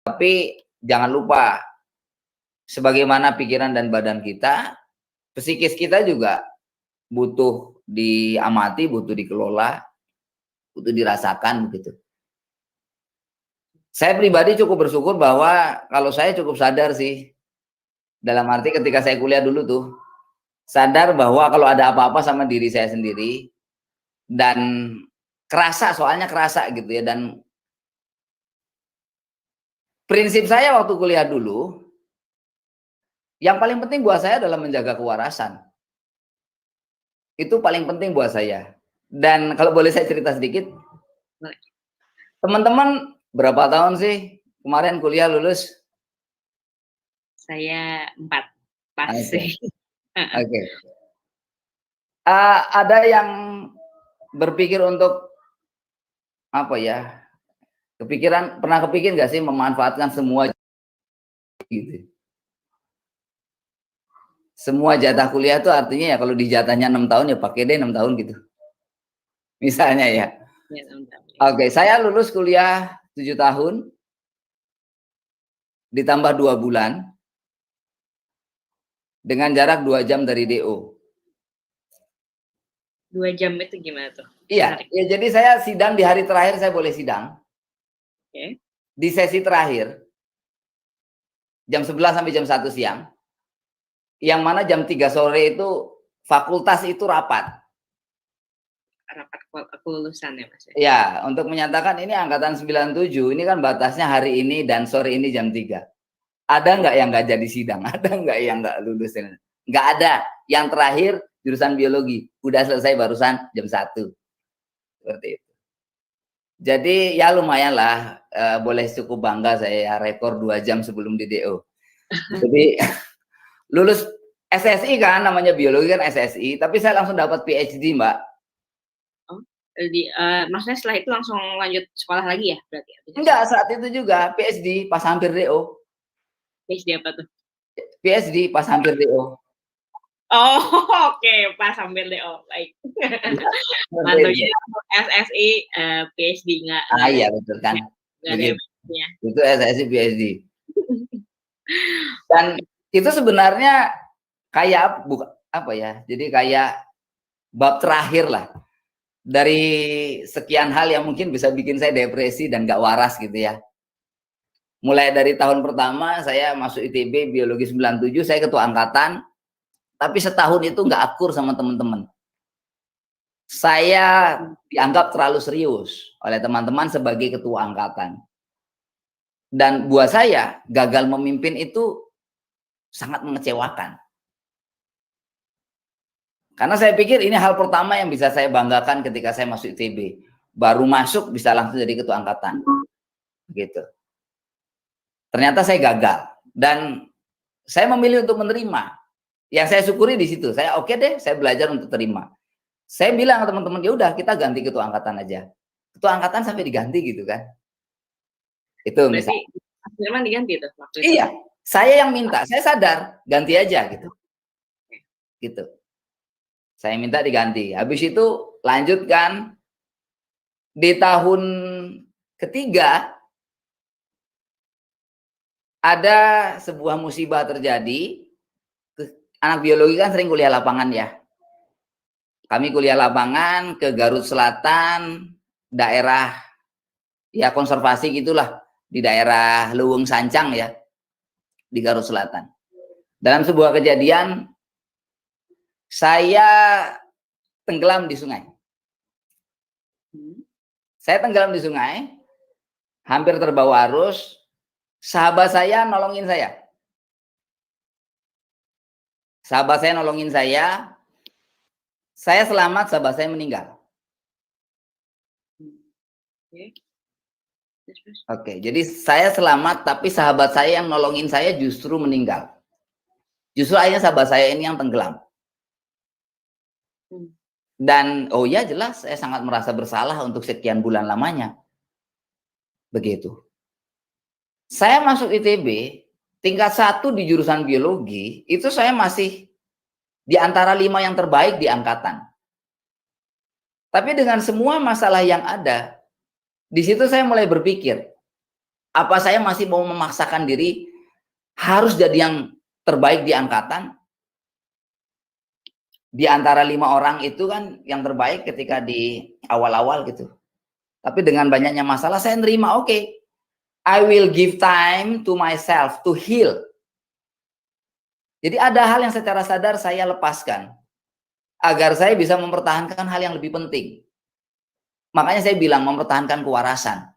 Tapi jangan lupa, sebagaimana pikiran dan badan kita, psikis kita juga butuh diamati, butuh dikelola, butuh dirasakan begitu. Saya pribadi cukup bersyukur bahwa kalau saya cukup sadar sih, dalam arti ketika saya kuliah dulu tuh, sadar bahwa kalau ada apa-apa sama diri saya sendiri, dan kerasa, soalnya kerasa gitu ya, dan prinsip saya waktu kuliah dulu, yang paling penting buat saya adalah menjaga kewarasan. Itu paling penting buat saya. Dan kalau boleh saya cerita sedikit, teman-teman berapa tahun sih kemarin kuliah lulus? Saya 4 pas Oke. sih. Oke. Ada yang berpikir untuk apa ya? Pernah kepikir nggak sih memanfaatkan semua gitu? Semua jatah kuliah itu artinya ya kalau di jatahnya 6 tahun ya pakai deh 6 tahun gitu. Misalnya ya. Ya, 6 tahun. Oke, saya lulus kuliah 7 tahun ditambah 2 bulan dengan jarak 2 jam dari DO. 2 jam itu gimana tuh? Iya, Menarik. ya jadi saya sidang di hari terakhir saya boleh sidang. Oke. Di sesi terakhir jam 11 sampai jam 1 siang. Yang mana jam 3 sore itu fakultas itu rapat. Rapat kelulusan ya, Mas? Ya, untuk menyatakan ini angkatan 97, ini kan batasnya hari ini dan sore ini jam 3. Ada nggak yang nggak jadi sidang? Ada nggak yang nggak lulus? Nggak ada. Yang terakhir jurusan biologi. Udah selesai barusan jam 1. Seperti itu. Jadi ya lumayan lah. Boleh cukup bangga saya rekor 2 jam sebelum di DO. Jadi lulus SSI kan, namanya biologi kan SSI. Tapi saya langsung dapat PhD, Mbak. Oh, maksudnya setelah itu langsung lanjut sekolah lagi ya berarti? Enggak, saat itu juga PhD pas hampir DO. PhD apa tuh? PhD pas hampir DO. Oh, oke, pas hampir DO, baik. Mantap ya, SSI PhD nggak? Iya betul kan. Nggak ada efeknya. Itu SSI PhD. Dan itu sebenarnya kayak apa ya? Jadi kayak bab terakhir lah dari sekian hal yang mungkin bisa bikin saya depresi dan gak waras gitu ya. Mulai dari tahun pertama saya masuk ITB biologi 97, saya ketua angkatan, tapi setahun itu nggak akur sama teman-teman. Saya dianggap terlalu serius oleh teman-teman sebagai ketua angkatan. Dan buat saya gagal memimpin itu sangat mengecewakan. Karena saya pikir ini hal pertama yang bisa saya banggakan ketika saya masuk ITB. Baru masuk bisa langsung jadi ketua angkatan. Begitu. Ternyata saya gagal. Dan saya memilih untuk menerima. Yang saya syukuri di situ. Saya oke deh, saya belajar untuk terima. Saya bilang ke teman-teman, ya udah kita ganti ketua angkatan aja. Ketua angkatan sampai diganti gitu kan. Itu misalnya. Mas Firman diganti tuh waktu itu? Iya, saya yang minta. Saya sadar, ganti aja gitu. Gitu. Saya minta diganti. Habis itu lanjutkan di tahun ketiga ada sebuah musibah terjadi. Anak biologi kan sering kuliah lapangan ya. Kami kuliah lapangan ke Garut Selatan, daerah ya konservasi gitulah, di daerah Leuweung Sancang ya, di Garut Selatan. Dalam sebuah kejadian saya tenggelam di sungai. Saya tenggelam di sungai, hampir terbawa arus. Sahabat saya nolongin saya. Sahabat saya nolongin saya. Saya selamat, sahabat saya meninggal. Oke, jadi saya selamat, tapi sahabat saya yang nolongin saya justru meninggal. Justru akhirnya sahabat saya ini yang tenggelam. Dan oh ya jelas saya sangat merasa bersalah untuk sekian bulan lamanya. Begitu. Saya masuk ITB, tingkat 1 di jurusan biologi, itu saya masih di antara 5 yang terbaik di angkatan. Tapi dengan semua masalah yang ada, di situ saya mulai berpikir, Apa saya masih mau memaksakan diri harus jadi yang terbaik di angkatan? Di antara 5 orang itu kan yang terbaik ketika di awal-awal gitu. Tapi dengan banyaknya masalah saya nerima, oke. I will give time to myself to heal. Jadi ada hal yang secara sadar saya lepaskan agar saya bisa mempertahankan hal yang lebih penting. Makanya saya bilang mempertahankan kewarasan.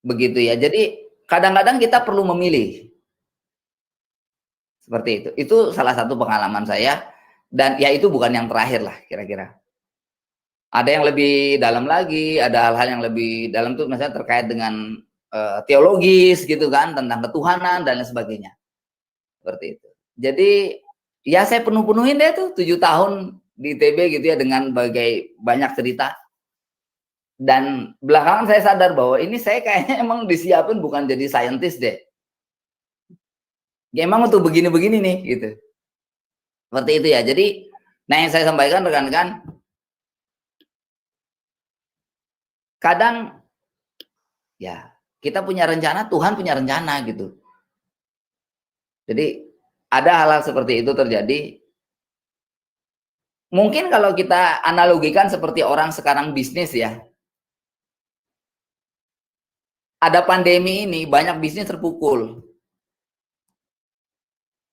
Begitu ya. Jadi kadang-kadang kita perlu memilih. Seperti itu. Itu salah satu pengalaman saya dan ya itu bukan yang terakhir lah kira-kira. Ada yang lebih dalam lagi, ada hal-hal yang lebih dalam tuh misalnya terkait dengan teologis gitu kan, tentang ketuhanan dan lain sebagainya. Seperti itu. Jadi ya saya penuh-penuhin deh tuh 7 tahun di ITB gitu ya dengan banyak cerita. Dan belakangan saya sadar bahwa ini saya kayaknya emang disiapin bukan jadi saintis deh. Ya emang untuk begini-begini nih gitu. Seperti itu ya. Jadi nah yang saya sampaikan rekan-rekan, kadang ya kita punya rencana, Tuhan punya rencana gitu. Jadi ada hal-hal seperti itu terjadi. Mungkin kalau kita analogikan seperti orang sekarang bisnis ya. Ada pandemi ini, banyak bisnis terpukul.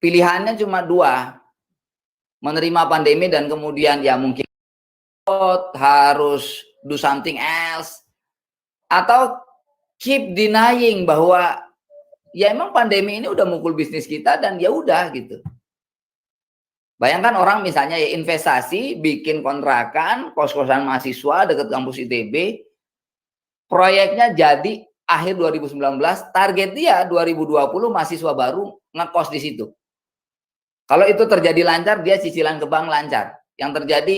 Pilihannya cuma 2. Menerima pandemi dan kemudian ya mungkin harus do something else. Atau keep denying bahwa ya emang pandemi ini udah mukul bisnis kita dan ya udah gitu. Bayangkan orang misalnya ya investasi, bikin kontrakan, kos-kosan mahasiswa dekat kampus ITB, proyeknya jadi akhir 2019, target dia 2020 mahasiswa baru ngekos di situ. Kalau itu terjadi lancar, dia cicilan ke bank lancar. Yang terjadi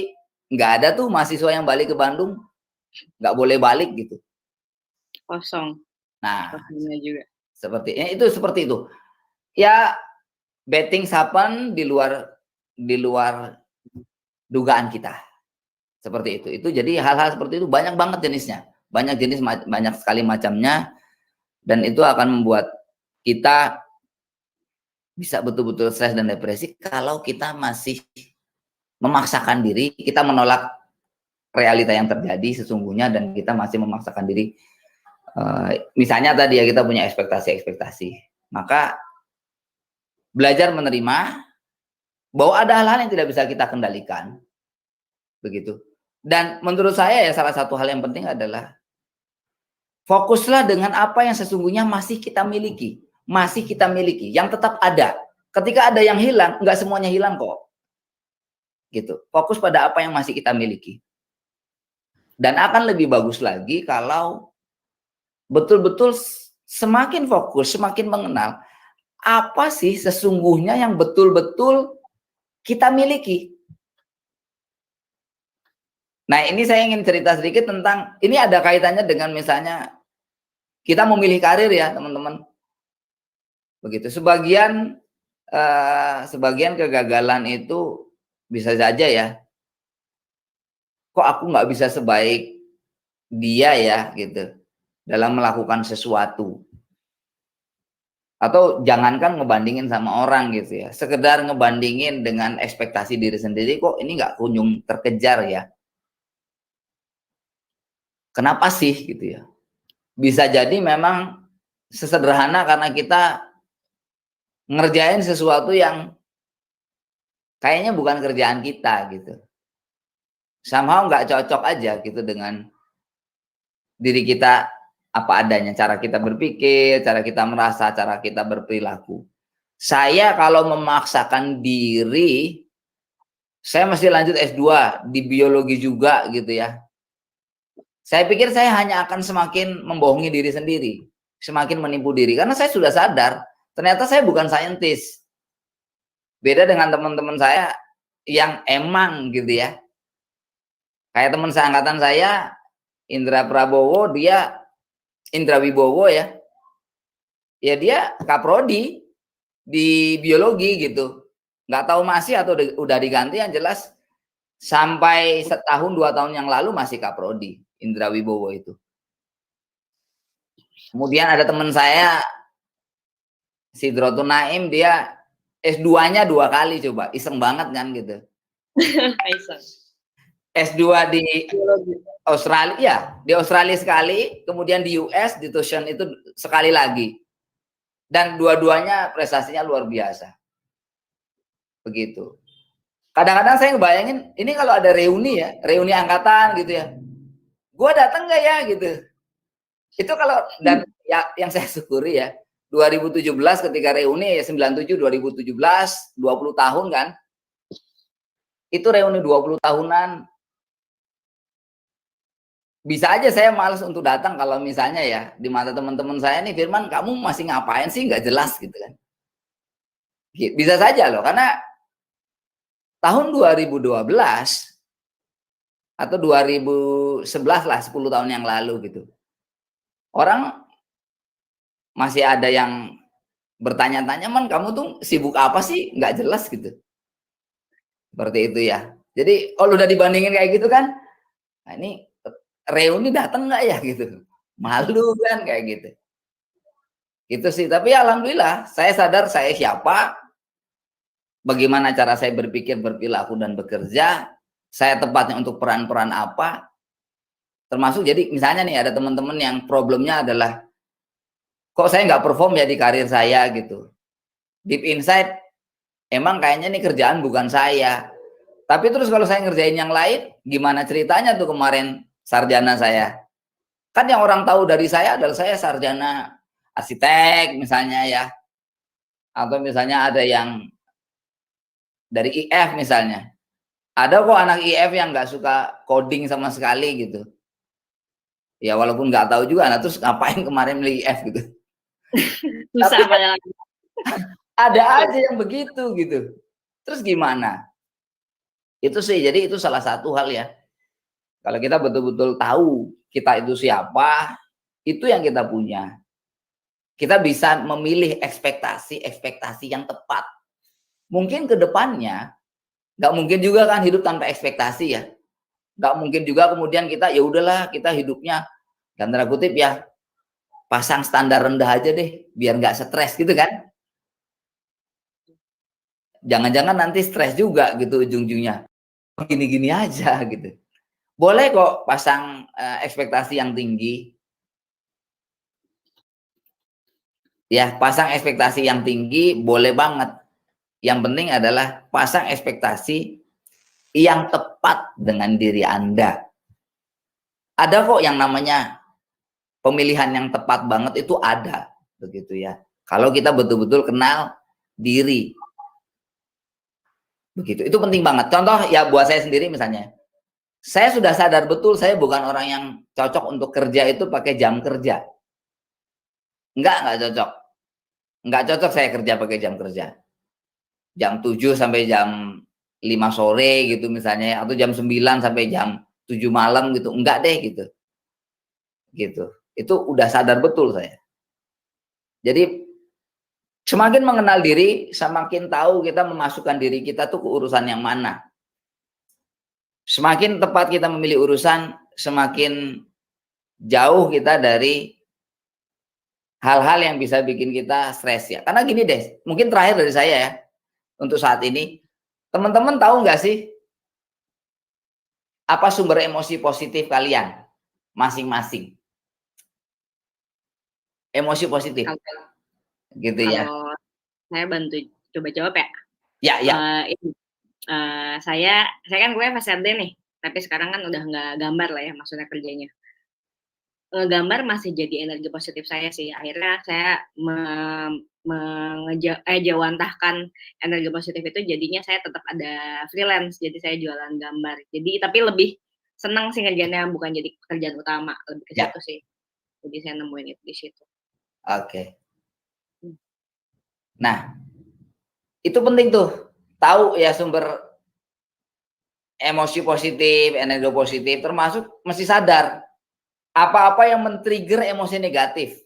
nggak ada tuh mahasiswa yang balik ke Bandung, nggak boleh balik gitu. Kosong. Nah, juga. Itu seperti itu. Ya, bad things happen di luar dugaan kita. Seperti itu. Itu jadi hal-hal seperti itu banyak banget jenisnya. Banyak jenis, banyak sekali macamnya. Dan itu akan membuat kita bisa betul-betul stres dan depresi kalau kita masih memaksakan diri, kita menolak realita yang terjadi sesungguhnya dan kita masih memaksakan diri. Misalnya tadi ya kita punya ekspektasi. Maka belajar menerima bahwa ada hal-hal yang tidak bisa kita kendalikan. Begitu. Dan menurut saya ya salah satu hal yang penting adalah fokuslah dengan apa yang sesungguhnya masih kita miliki. Masih kita miliki, yang tetap ada. Ketika ada yang hilang, nggak semuanya hilang kok. Gitu. Fokus pada apa yang masih kita miliki. Dan akan lebih bagus lagi kalau betul-betul semakin fokus, semakin mengenal apa sih sesungguhnya yang betul-betul kita miliki. Nah, ini saya ingin cerita sedikit tentang, ini ada kaitannya dengan misalnya kita memilih karir ya, teman-teman. Begitu. Sebagian kegagalan itu bisa saja ya. Kok aku nggak bisa sebaik dia ya, gitu. Dalam melakukan sesuatu. Atau jangankan ngebandingin sama orang gitu ya. Sekedar ngebandingin dengan ekspektasi diri sendiri, kok ini nggak kunjung terkejar ya. Kenapa sih gitu ya? Bisa jadi memang sesederhana karena kita ngerjain sesuatu yang kayaknya bukan kerjaan kita gitu. Somehow nggak cocok aja gitu dengan diri kita apa adanya, cara kita berpikir, cara kita merasa, cara kita berperilaku. Saya kalau memaksakan diri, saya mesti lanjut S2 di biologi juga gitu ya. Saya pikir saya hanya akan semakin membohongi diri sendiri, semakin menipu diri karena saya sudah sadar ternyata saya bukan saintis. Beda dengan teman-teman saya yang emang gitu ya. Kayak teman seangkatan saya, Indra Prabowo, Indra Wibowo ya. Ya dia kaprodi di biologi gitu. Nggak tahu masih atau udah diganti, yang jelas sampai setahun 2 tahun yang lalu masih kaprodi Indra Wibowo itu. Kemudian ada teman saya, Sidrotun Naim, dia S2-nya 2 kali coba, iseng banget kan gitu. Aisyah. S2 di Australia, di Australia sekali, kemudian di US, di Tucson itu sekali lagi. Dan dua-duanya prestasinya luar biasa. Begitu. Kadang-kadang saya ngebayangin, ini kalau ada reuni ya, reuni angkatan gitu ya, gue datang nggak ya gitu. Itu kalau, dan ya, yang saya syukuri ya, 2017 ketika reuni ya 97, 2017, 20 tahun kan, itu reuni 20 tahunan, bisa aja saya males untuk datang kalau misalnya ya, di mata teman-teman saya nih, Firman kamu masih ngapain sih, nggak jelas gitu kan. Bisa saja loh, karena tahun 2012 atau 2011 lah, 10 tahun yang lalu gitu, orang masih ada yang bertanya-tanya, Man kamu tuh sibuk apa sih, nggak jelas gitu. Seperti itu ya. Jadi kalau udah dibandingin kayak gitu kan, nah ini reuni datang nggak ya gitu, malu kan kayak gitu. Itu sih, tapi alhamdulillah saya sadar saya siapa, bagaimana cara saya berpikir, berperilaku, dan bekerja, saya tepatnya untuk peran-peran apa, termasuk jadi misalnya nih ada teman-teman yang problemnya adalah, kok saya nggak perform ya di karir saya gitu. Deep inside, emang kayaknya nih kerjaan bukan saya. Tapi terus kalau saya ngerjain yang lain, gimana ceritanya tuh kemarin sarjana saya? Kan yang orang tahu dari saya adalah saya sarjana arsitek misalnya ya. Atau misalnya ada yang dari IF misalnya. Ada kok anak IF yang nggak suka coding sama sekali gitu. Ya walaupun nggak tahu juga, nah terus ngapain kemarin milih IF gitu. Susah Tapi padahal. ada aja yang begitu gitu. Terus gimana? Itu sih, jadi itu salah satu hal ya. Kalau kita betul-betul tahu kita itu siapa, itu yang kita punya. Kita bisa memilih ekspektasi yang tepat. Mungkin ke depannya, nggak mungkin juga kan hidup tanpa ekspektasi ya. Nggak mungkin juga kemudian kita, ya udahlah kita hidupnya, dalam tanda kutip ya, pasang standar rendah aja deh, biar nggak stres gitu kan. Jangan-jangan nanti stres juga gitu ujung-ujungnya. Gini-gini aja gitu. Boleh kok pasang ekspektasi yang tinggi. Ya, pasang ekspektasi yang tinggi boleh banget. Yang penting adalah pasang ekspektasi yang tepat dengan diri Anda. Ada kok yang namanya pemilihan yang tepat banget, itu ada, begitu ya. Kalau kita betul-betul kenal diri. Begitu. Itu penting banget. Contoh ya buat saya sendiri misalnya. Saya sudah sadar betul saya bukan orang yang cocok untuk kerja itu pakai jam kerja. Enggak cocok. Enggak cocok saya kerja pakai jam kerja. Jam 7 sampai jam 5 sore gitu misalnya, atau jam 9 sampai jam 7 malam gitu. Enggak deh gitu. Gitu. Itu udah sadar betul saya. Jadi semakin mengenal diri, semakin tahu kita memasukkan diri kita tuh ke urusan yang mana. Semakin tepat kita memilih urusan, semakin jauh kita dari hal-hal yang bisa bikin kita stres ya. Karena gini deh, mungkin terakhir dari saya ya, untuk saat ini, teman-teman tahu nggak sih apa sumber emosi positif kalian masing-masing? Emosi positif, gitu ya. Kalau saya bantu coba jawab ya. Ya, ya. Saya kan gue FSRD nih, tapi sekarang kan udah nggak gambar lah ya, maksudnya kerjanya. Ngegambar masih jadi energi positif saya sih. Akhirnya saya jawantahkan energi positif itu, jadinya saya tetap ada freelance, jadi saya jualan gambar. Jadi tapi lebih senang sih ngerjainnya, bukan jadi pekerjaan utama, lebih ke situ sih. Jadi saya nemuin itu di situ. Oke. Nah, itu penting tuh, tahu ya sumber emosi positif, energi positif, termasuk mesti sadar apa-apa yang men-trigger emosi negatif.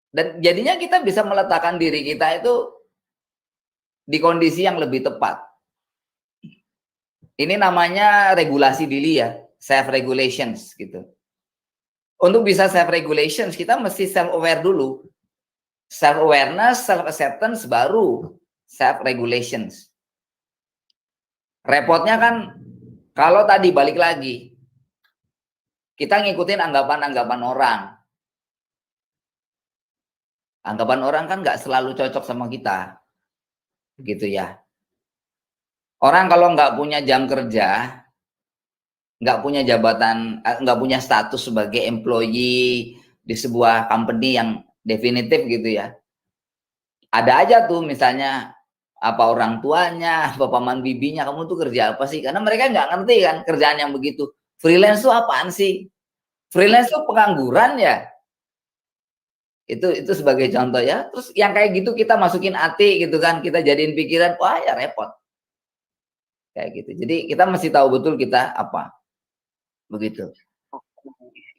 Dan jadinya kita bisa meletakkan diri kita itu di kondisi yang lebih tepat. Ini namanya regulasi diri ya, self regulations gitu. Untuk bisa self regulations kita mesti self aware dulu. Self awareness, self acceptance baru self regulations. Repotnya kan kalau tadi balik lagi kita ngikutin anggapan-anggapan orang. Anggapan orang kan nggak selalu cocok sama kita. Gitu ya. Orang kalau nggak punya jam kerja, nggak punya jabatan, nggak punya status sebagai employee di sebuah company yang definitif gitu ya. Ada aja tuh misalnya apa orang tuanya, apa paman bibinya, kamu tuh kerja apa sih? Karena mereka nggak ngerti kan kerjaan yang begitu. Freelance tuh apaan sih? Freelance tuh pengangguran ya. Itu sebagai contoh ya. Terus yang kayak gitu kita masukin hati gitu kan, kita jadiin pikiran, wah ya repot. Kayak gitu. Jadi kita mesti tahu betul kita apa. Begitu.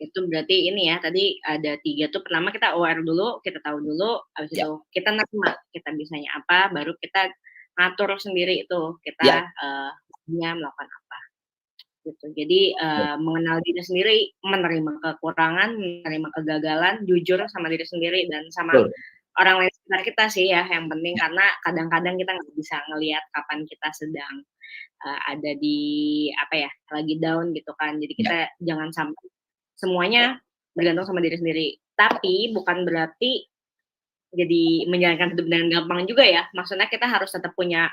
Itu berarti ini ya, tadi ada 3 tuh. Pertama kita aware dulu, kita tahu dulu, habis itu kita nerima kita bisanya apa, baru kita ngatur sendiri itu kita melakukan apa. Gitu. Jadi mengenal diri sendiri, menerima kekurangan, menerima kegagalan, jujur sama diri sendiri dan sama orang lain sekitar kita sih ya yang penting, karena kadang-kadang kita nggak bisa ngelihat kapan kita sedang ada di apa ya, lagi down gitu kan. Jadi kita jangan sampai semuanya bergantung sama diri sendiri. Tapi bukan berarti jadi menjalankan hidup dengan gampang juga ya. Maksudnya kita harus tetap punya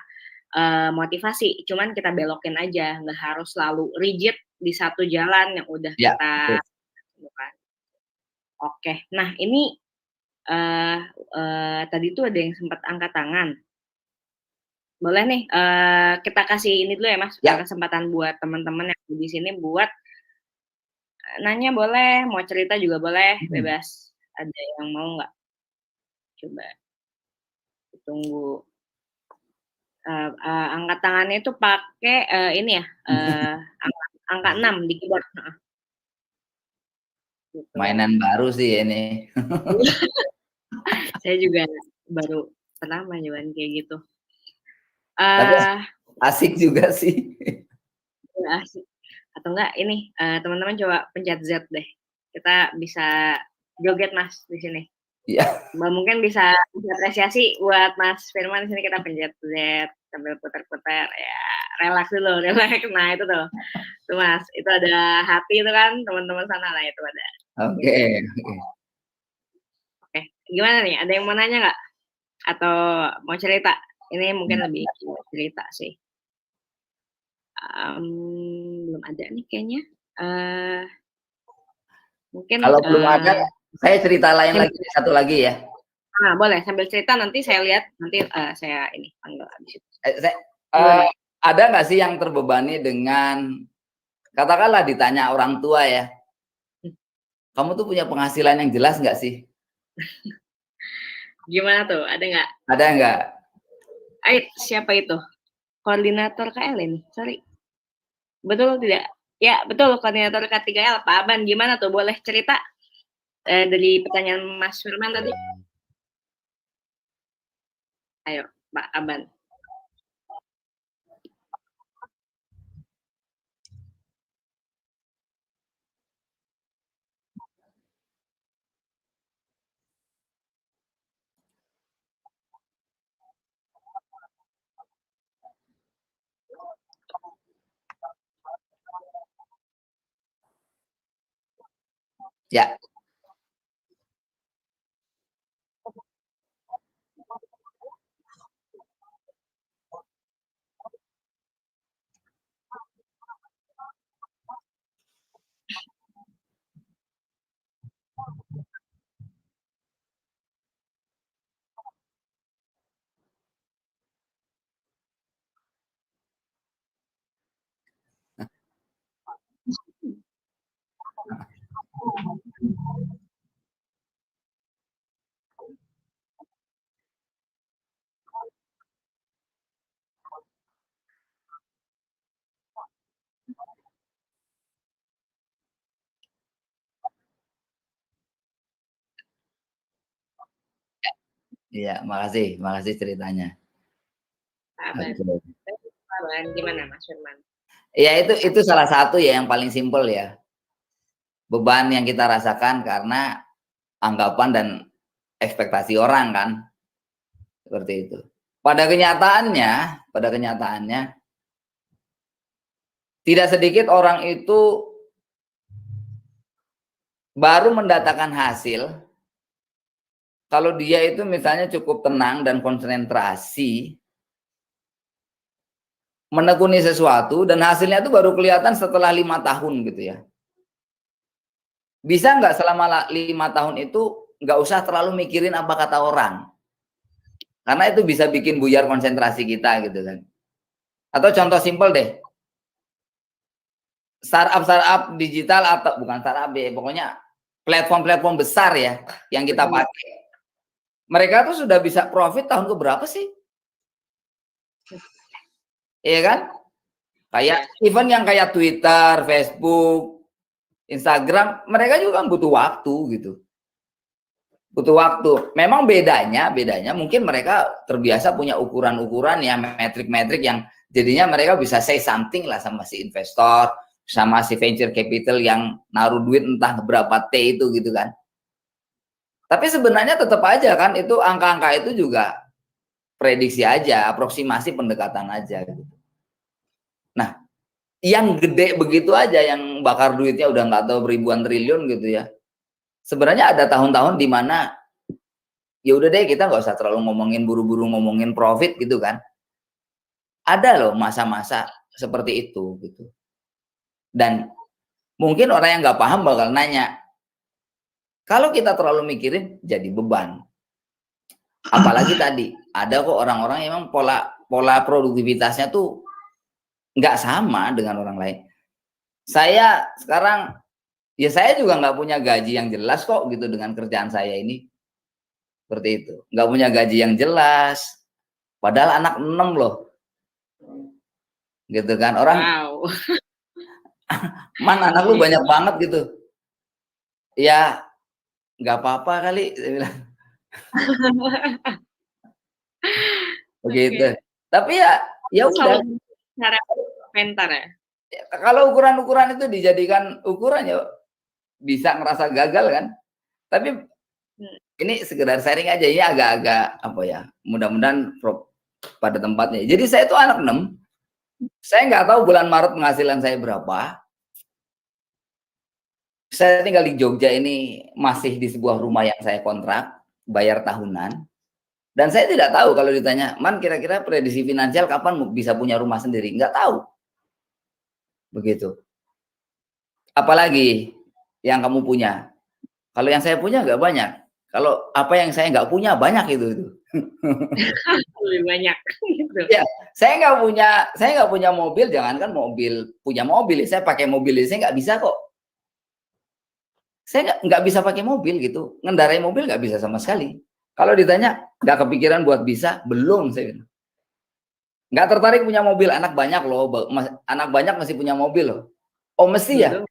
motivasi, cuman kita belokin aja, nggak harus selalu rigid di satu jalan yang udah kita temukan. Oke, nah ini tadi tuh ada yang sempat angkat tangan. Boleh nih kita kasih ini dulu ya Mas, kesempatan buat teman-teman yang di sini buat nanya boleh, mau cerita juga boleh, bebas. Ada yang mau nggak? Coba tunggu. Angkat tangannya itu pakai ini ya, angka 6 di keyboard. Gitu. Mainan baru sih ini. Saya juga baru pertama nyobain kayak gitu. Tapi asik juga sih. Asik. Atau enggak ini teman-teman coba pencet Z deh. Kita bisa joget Mas di sini. Iya. Mungkin bisa apresiasi buat Mas Firman di sini, kita pencet Z sambil putar-putar ya, relaks dulu, relaks. Nah itu tuh Mas, itu ada hati itu kan teman-teman sana lah itu ada. Oke. Oke, gimana nih? Ada yang mau nanya nggak? Atau mau cerita? Ini mungkin lebih cerita sih. Belum ada nih kayaknya. Mungkin kalau belum ada, saya cerita lain lagi, satu lagi ya. Boleh, sambil cerita nanti saya lihat, nanti saya ini panggil habis itu. Ada nggak sih yang terbebani dengan, katakanlah ditanya orang tua ya, kamu tuh punya penghasilan yang jelas nggak sih? Gimana tuh, ada nggak? Ada nggak? Siapa itu? Koordinator KL ini, sorry. Betul tidak? Ya, betul, koordinator K3L, Pak Aban. Gimana tuh, boleh cerita dari pertanyaan Mas Firman tadi? Ayo, Pak Aban. Ya. Iya, makasih ceritanya. Gimana Mas Firman? Ya itu salah satu ya yang paling simpel ya. Beban yang kita rasakan karena anggapan dan ekspektasi orang kan. Seperti itu. Pada kenyataannya tidak sedikit orang itu baru mendatangkan hasil kalau dia itu misalnya cukup tenang dan konsentrasi menekuni sesuatu dan hasilnya itu baru kelihatan setelah 5 tahun gitu ya. Bisa nggak selama 5 tahun itu nggak usah terlalu mikirin apa kata orang, karena itu bisa bikin buyar konsentrasi kita gitu kan. Atau contoh simpel deh, startup digital atau bukan startup deh, pokoknya platform-platform besar ya yang kita pakai. Mereka tuh sudah bisa profit tahun keberapa sih? Iya kan? Kayak event yang kayak Twitter, Facebook, Instagram, mereka juga kan butuh waktu gitu. Butuh waktu. Memang bedanya mungkin mereka terbiasa punya ukuran-ukuran ya, metrik-metrik yang jadinya mereka bisa say something lah sama si investor, sama si venture capital yang naruh duit entah berapa T itu gitu kan. Tapi sebenarnya tetap aja kan itu angka-angka itu juga prediksi aja, aproksimasi pendekatan aja gitu. Nah, yang gede begitu aja yang bakar duitnya udah nggak tahu ribuan triliun gitu ya. Sebenarnya ada tahun-tahun di mana ya udah deh kita nggak usah terlalu ngomongin buru-buru ngomongin profit gitu kan. Ada loh masa-masa seperti itu gitu. Dan mungkin orang yang nggak paham bakal nanya, kalau kita terlalu mikirin jadi beban. Apalagi tadi ada kok orang-orang yang memang pola produktivitasnya tuh nggak sama dengan orang lain. Saya sekarang ya saya juga nggak punya gaji yang jelas kok gitu dengan kerjaan saya ini. Seperti itu. Nggak punya gaji yang jelas. Padahal anak 6 loh. Gitu kan. Orang, Wow. mana anak lu banyak banget gitu. Ya, nggak apa-apa kali. Saya bilang. Begitu. Oke. Tapi ya udah. Cara komentar ya. Kalau ukuran-ukuran itu dijadikan ukuran ya bisa ngerasa gagal kan. Tapi ini sekedar sharing aja. Ini agak-agak apa ya. Mudah-mudahan pada tempatnya. Jadi saya itu anak 6. Saya nggak tahu bulan Maret penghasilan saya berapa. Saya tinggal di Jogja ini masih di sebuah rumah yang saya kontrak, bayar tahunan. Dan saya tidak tahu kalau ditanya, Man kira-kira prediksi finansial kapan bisa punya rumah sendiri? Nggak tahu. Begitu. Apalagi yang kamu punya. Kalau yang saya punya nggak banyak. Kalau apa yang saya nggak punya banyak itu. Lebih banyak. Gitu. Ya, saya nggak punya mobil, jangankan punya mobil, saya pakai mobil, saya nggak bisa kok. Saya nggak bisa pakai mobil gitu, ngendarai mobil nggak bisa sama sekali. Kalau ditanya nggak kepikiran buat bisa, belum saya. Nggak tertarik punya mobil, anak banyak loh, anak banyak masih punya mobil loh. Oh mesti ya,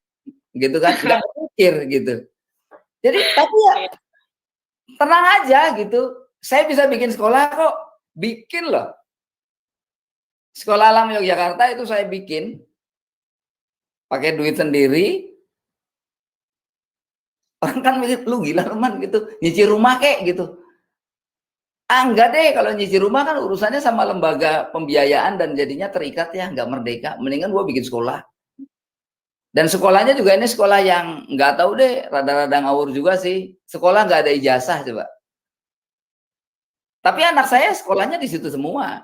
gitu kan? Nggak kepikir gitu. Jadi tapi ya tenang aja gitu. Saya bisa bikin sekolah kok, bikin loh. Sekolah Alam Yogyakarta itu saya bikin pakai duit sendiri. Orang kan mikir, lu gila teman gitu, nyicil rumah kek gitu. Enggak deh, kalau nyicil rumah kan urusannya sama lembaga pembiayaan dan jadinya terikat ya, nggak merdeka. Mendingan gua bikin sekolah. Dan sekolahnya juga ini sekolah yang nggak tahu deh, rada-rada ngawur juga sih. Sekolah nggak ada ijazah coba. Tapi anak saya sekolahnya di situ semua.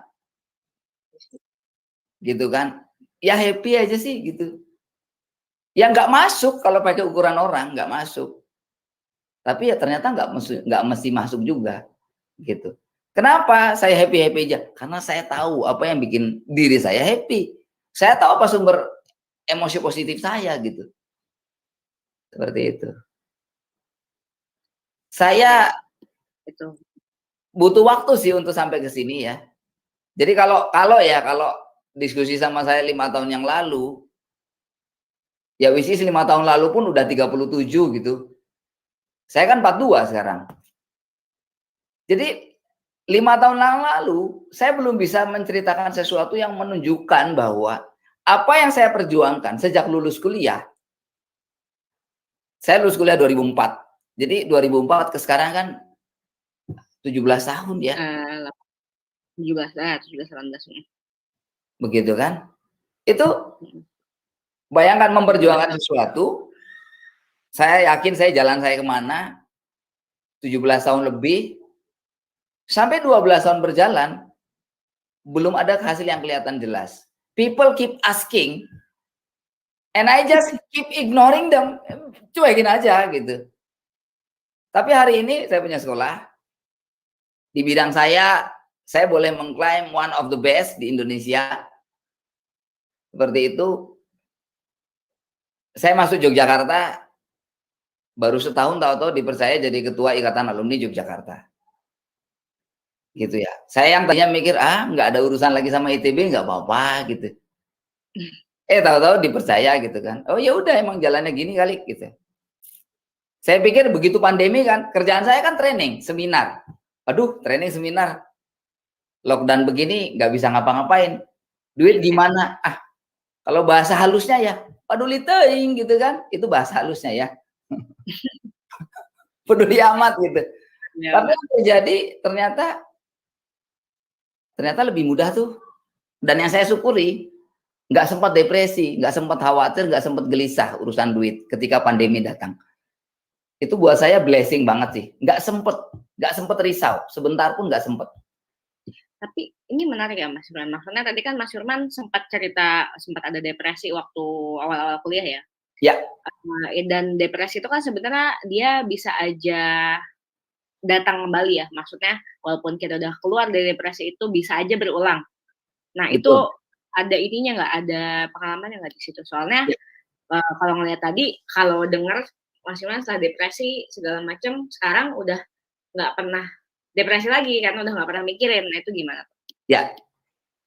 Gitu kan. Ya happy aja sih gitu. Ya nggak masuk kalau pakai ukuran orang, nggak masuk. Tapi ya ternyata nggak mesti masuk juga. Gitu. Kenapa saya happy aja? Karena saya tahu apa yang bikin diri saya happy. Saya tahu apa sumber emosi positif saya gitu. Seperti itu. Saya Itu. butuh waktu sih untuk sampai ke sini ya. Jadi kalau diskusi sama saya 5 tahun yang lalu, ya wisis 5 tahun lalu pun udah 37 gitu. Saya kan 42 sekarang. Jadi 5 tahun yang lalu, saya belum bisa menceritakan sesuatu yang menunjukkan bahwa apa yang saya perjuangkan sejak lulus kuliah, Saya lulus kuliah 2004. Jadi 2004 ke sekarang kan 17 tahun ya. 17, 18. Begitu kan? Itu bayangkan memperjuangkan sesuatu. Saya yakin jalan saya kemana, 17 tahun lebih, sampai 12 tahun berjalan, belum ada hasil yang kelihatan jelas. People keep asking, and I just keep ignoring them, cuekin aja gitu. Tapi hari ini saya punya sekolah, di bidang saya boleh mengklaim one of the best di Indonesia. Seperti itu. Saya masuk Yogyakarta, baru setahun tahu-tahu dipercaya jadi ketua Ikatan Alumni Yogyakarta. Gitu ya. Saya yang tadinya mikir, nggak ada urusan lagi sama ITB, nggak apa-apa gitu. Tahu-tahu dipercaya gitu kan. Oh ya udah, emang jalannya gini kali gitu. Saya pikir begitu pandemi kan, kerjaan saya kan training, seminar. Aduh, training seminar. Lockdown begini, nggak bisa ngapa-ngapain. Duit gimana? Kalau bahasa halusnya ya, peduli teuing gitu kan. Itu bahasa halusnya ya. Peduli amat gitu. Ya. Tapi yang terjadi ternyata lebih mudah tuh. Dan yang saya syukuri, nggak sempat depresi, nggak sempat khawatir, nggak sempat gelisah urusan duit ketika pandemi datang. Itu buat saya blessing banget sih. Nggak sempet risau, sebentar pun nggak sempet. Tapi ini menarik ya Mas Firman. Maksudnya tadi kan Mas Firman sempat ada depresi waktu awal-awal kuliah ya. Ya. Dan depresi itu kan sebenarnya dia bisa aja datang kembali ya. Maksudnya walaupun kita udah keluar dari depresi itu bisa aja berulang. Nah, betul. Itu ada ininya nggak? Ada pengalamannya nggak di situ? Soalnya ya. Kalau ngeliat tadi, kalau dengar Mas Firman setelah depresi segala macam, sekarang udah nggak pernah depresi lagi karena udah nggak pernah mikirin. Nah, itu gimana? Ya,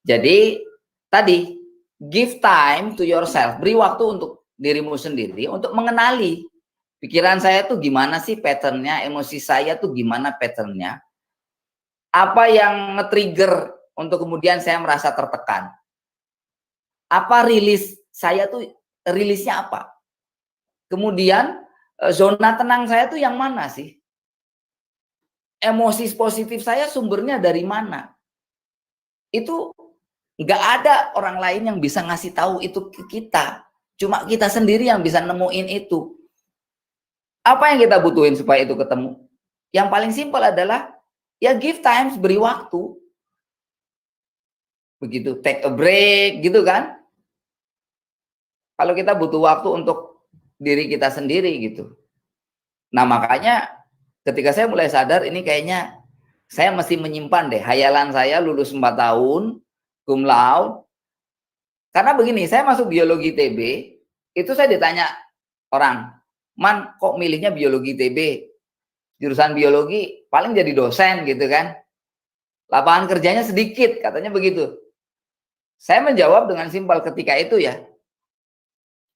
jadi tadi give time to yourself, beri waktu untuk dirimu sendiri untuk mengenali pikiran saya tuh gimana sih patternnya, emosi saya tuh gimana patternnya, apa yang nge-trigger untuk kemudian saya merasa tertekan, apa rilis saya tuh, rilisnya apa, kemudian zona tenang saya tuh yang mana sih, emosi positif saya sumbernya dari mana. Itu nggak ada orang lain yang bisa ngasih tahu itu ke kita. Cuma kita sendiri yang bisa nemuin itu. Apa yang kita butuhin supaya itu ketemu? Yang paling simpel adalah ya give time, beri waktu. Begitu, take a break gitu kan. Kalau kita butuh waktu untuk diri kita sendiri gitu. Nah, makanya ketika saya mulai sadar ini kayaknya saya mesti menyimpan deh hayalan saya lulus 4 tahun, cum laude. Karena begini, saya masuk biologi TB, itu saya ditanya orang, Man, kok milihnya biologi TB? Jurusan biologi paling jadi dosen gitu kan. Lapangan kerjanya sedikit, katanya begitu. Saya menjawab dengan simpel ketika itu ya.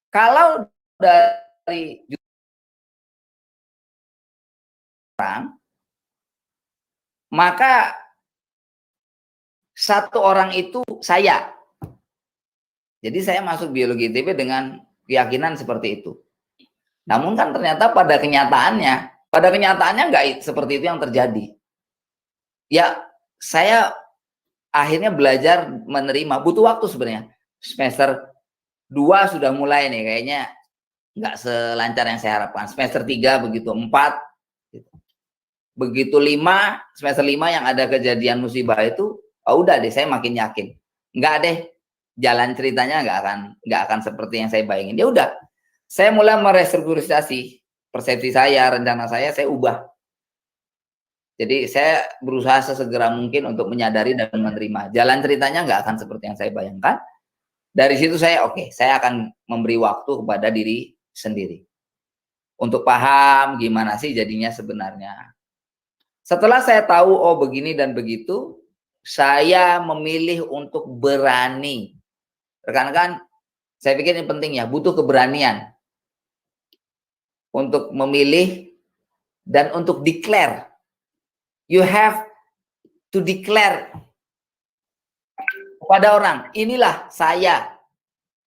Kalau dari orang, maka satu orang itu saya. Jadi saya masuk biologi ITB dengan keyakinan seperti itu. Namun kan ternyata pada kenyataannya nggak seperti itu yang terjadi. Ya, saya akhirnya belajar menerima, butuh waktu sebenarnya. Semester 2 sudah mulai nih kayaknya nggak selancar yang saya harapkan. Semester 3 begitu, 4 gitu. Begitu 5, semester 5 yang ada kejadian musibah itu, udah deh saya makin yakin. Nggak deh, jalan ceritanya nggak akan seperti yang saya bayangin. Ya udah, saya mulai merestrukturisasi persepsi saya, rencana saya ubah. Jadi saya berusaha sesegera mungkin untuk menyadari dan menerima. Jalan ceritanya nggak akan seperti yang saya bayangkan. Dari situ saya saya akan memberi waktu kepada diri sendiri. Untuk paham gimana sih jadinya sebenarnya. Setelah saya tahu, oh begini dan begitu, saya memilih untuk berani. Rekan-rekan, saya pikir ini penting ya, butuh keberanian. Untuk memilih dan untuk declare. You have to declare kepada orang, inilah saya,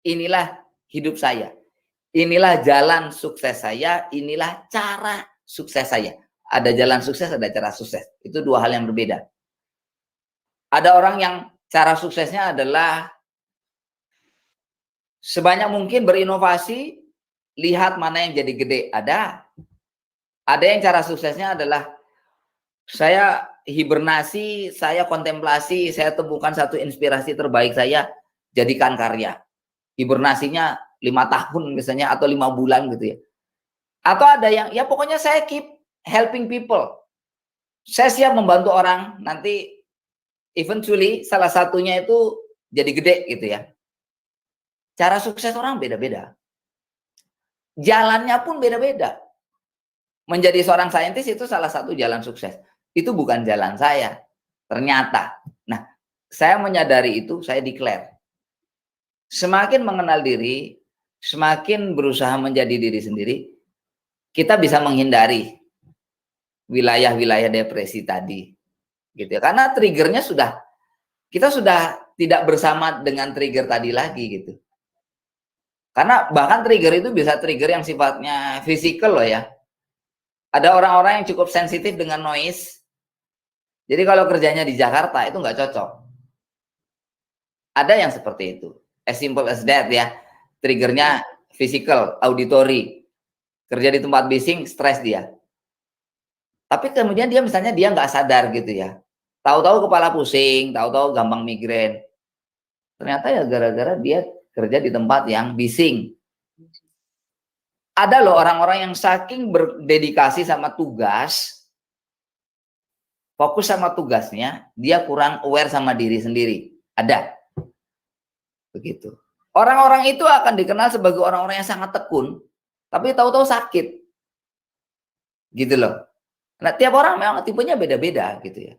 inilah hidup saya. inilah jalan sukses saya, inilah cara sukses saya. Ada jalan sukses, ada cara sukses. Itu dua hal yang berbeda. Ada orang yang cara suksesnya adalah sebanyak mungkin berinovasi, lihat mana yang jadi gede. Ada yang cara suksesnya adalah saya hibernasi, saya kontemplasi, saya temukan satu inspirasi terbaik saya, jadikan karya. Hibernasinya 5 tahun misalnya, atau 5 bulan gitu ya. Atau ada yang, ya pokoknya saya keep helping people. Saya siap membantu orang, nanti eventually salah satunya itu jadi gede gitu ya. Cara sukses orang beda-beda. Jalannya pun beda-beda. Menjadi seorang saintis itu salah satu jalan sukses. Itu bukan jalan saya. Ternyata. Nah, saya menyadari itu, saya declare. Semakin mengenal diri, semakin berusaha menjadi diri sendiri, kita bisa menghindari wilayah-wilayah depresi tadi. Gitu ya. Karena triggernya kita sudah tidak bersama dengan trigger tadi lagi gitu. Karena bahkan trigger itu bisa trigger yang sifatnya fisikal loh ya. Ada orang-orang yang cukup sensitif dengan noise. Jadi kalau kerjanya di Jakarta itu nggak cocok. Ada yang seperti itu. As simple as that ya. Triggernya physical, auditory. Kerja di tempat bising, stres dia. Tapi kemudian dia misalnya dia nggak sadar gitu ya. Tahu-tahu kepala pusing, tahu-tahu gampang migrain. Ternyata ya gara-gara dia kerja di tempat yang bising. Ada loh orang-orang yang saking berdedikasi sama tugas, fokus sama tugasnya, dia kurang aware sama diri sendiri. Ada. Begitu. Orang-orang itu akan dikenal sebagai orang-orang yang sangat tekun, tapi tahu-tahu sakit. Gitu loh. Nah, tiap orang memang tipenya beda-beda gitu ya.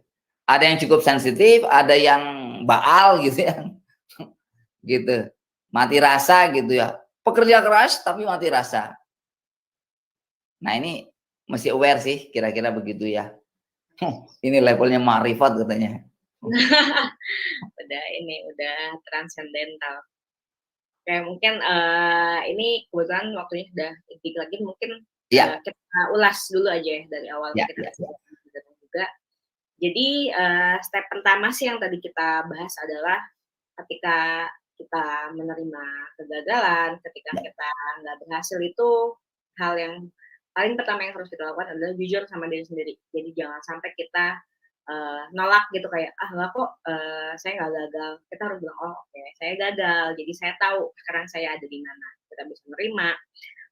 Ada yang cukup sensitif, ada yang baal gitu ya. Gitu. Mati rasa gitu ya. Pekerja keras tapi mati rasa. Nah, ini mesti aware sih, kira-kira begitu ya. Ini levelnya ma'rifat katanya. udah transcendental. Kayak mungkin ini kebetulan waktunya sudah intik lagi, mungkin Ya. kita ulas dulu aja ya dari awal Ya, kita ya. juga. Jadi step pertama sih yang tadi kita bahas adalah ketika kita menerima kegagalan, ketika kita nggak berhasil, itu hal yang paling pertama yang harus kita lakukan adalah jujur sama diri sendiri. Jadi jangan sampai kita nolak gitu, kayak nggak kok, saya nggak gagal. Kita harus bilang, oh oke, saya gagal, jadi saya tahu sekarang saya ada di mana. Kita bisa menerima,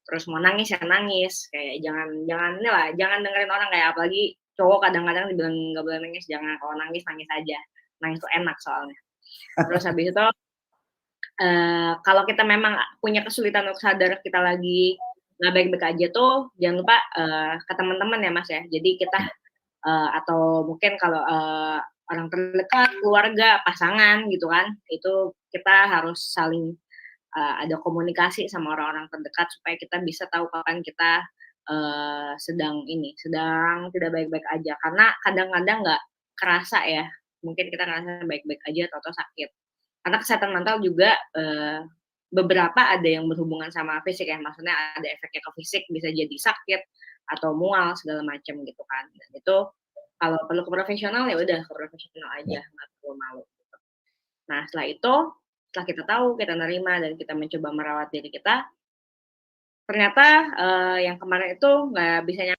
terus mau nangis ya nangis, kayak jangan dengerin orang, kayak apalagi cowok kadang-kadang dibilang nggak boleh nangis. Jangan, kalau nangis aja, nangis tuh enak soalnya. Terus habis itu kalau kita memang punya kesulitan untuk sadar kita lagi nggak baik-baik aja tuh, jangan lupa ke teman-teman ya Mas ya. Jadi kita atau mungkin kalau orang terdekat, keluarga, pasangan gitu kan, itu kita harus saling ada komunikasi sama orang-orang terdekat supaya kita bisa tahu kapan kita sedang tidak baik-baik aja. Karena kadang-kadang nggak kerasa ya, mungkin kita ngerasa baik-baik aja atau sakit. Karena kesehatan mental juga beberapa ada yang berhubungan sama fisik ya, maksudnya ada efeknya ke fisik, bisa jadi sakit atau mual segala macam gitu kan. Dan itu kalau perlu ke profesional ya udah ke profesional aja, nggak perlu malu gitu. Nah setelah kita tahu, kita nerima dan kita mencoba merawat diri kita, ternyata yang kemarin itu nggak bisa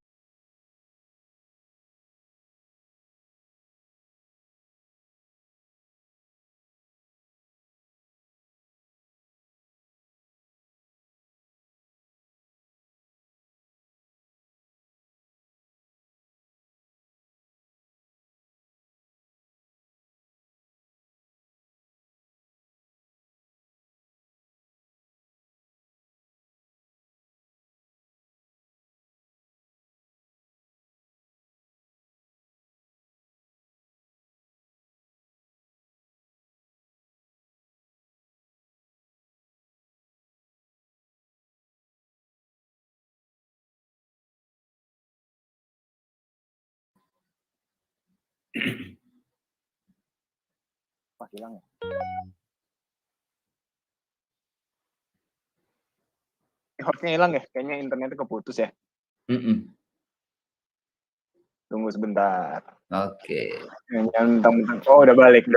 hilang ya. hostnya hilang ya? Kayaknya internetnya keputus ya. Mm-mm. Tunggu sebentar. Oke. Jangan mentang-mentang. Oh, udah balik.